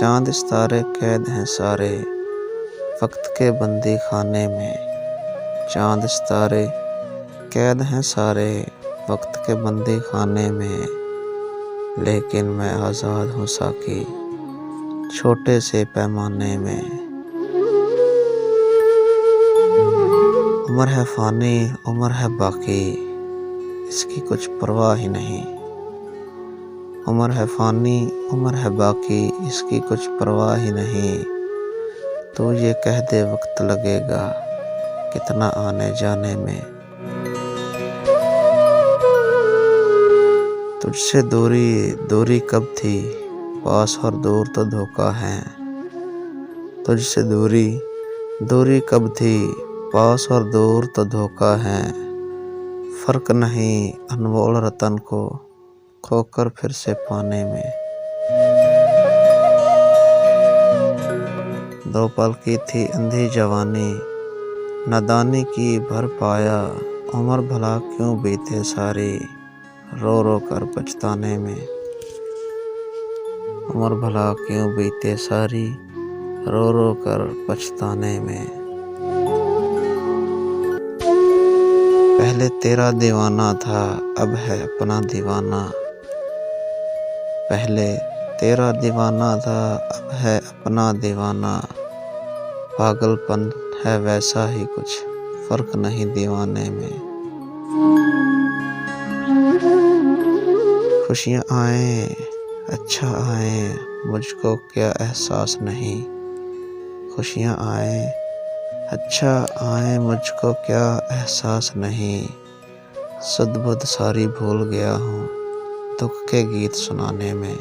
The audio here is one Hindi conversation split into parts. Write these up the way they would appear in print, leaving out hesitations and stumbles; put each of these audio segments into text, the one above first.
चाँद सितारे कैद हैं सारे वक्त के बंदी खाने में। चाँद सितारे कैद हैं सारे वक्त के बंदी खाने में, लेकिन मैं आज़ाद हूँ साकी छोटे से पैमाने में। उम्र है फ़ानी उम्र है बाकी, इसकी कुछ परवाह ही नहीं। उम्र है फ़ानी उम्र है बाकी, इसकी कुछ परवाह ही नहीं। तो ये कह दे वक्त लगेगा कितना आने जाने में। तुझसे दूरी दूरी कब थी, पास और दूर तो धोखा है। तुझसे दूरी दूरी कब थी, पास और दूर तो धोखा है। फ़र्क नहीं अनमोल रतन को खोकर फिर से पाने में। दो पल की थी अंधी जवानी, नादानी की भर पाया। उम्र भला क्यों बीते सारी, रो रो कर पछताने में। उम्र भला क्यों बीते सारी, रो रो कर पछताने में। पहले तेरा दीवाना था अब है अपना दीवाना। पहले तेरा दीवाना था अब है अपना दीवाना। पागलपन है वैसा ही कुछ, फ़र्क नहीं दीवाने में। खुशियाँ आए अच्छा आए मुझको क्या एहसास नहीं। खुशियाँ आए अच्छा आए मुझको क्या एहसास नहीं। सुध बुध सारी भूल गया हूँ दुख के गीत सुनाने में।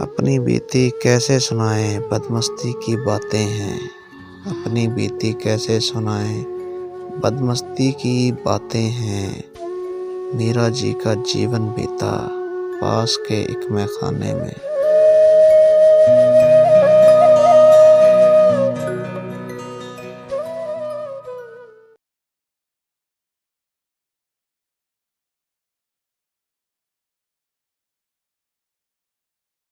अपनी बीती कैसे सुनाएं बदमस्ती की बातें हैं। अपनी बीती कैसे सुनाएं बदमस्ती की बातें हैं। मीरा जी का जीवन बीता पास के एक मैखाने में।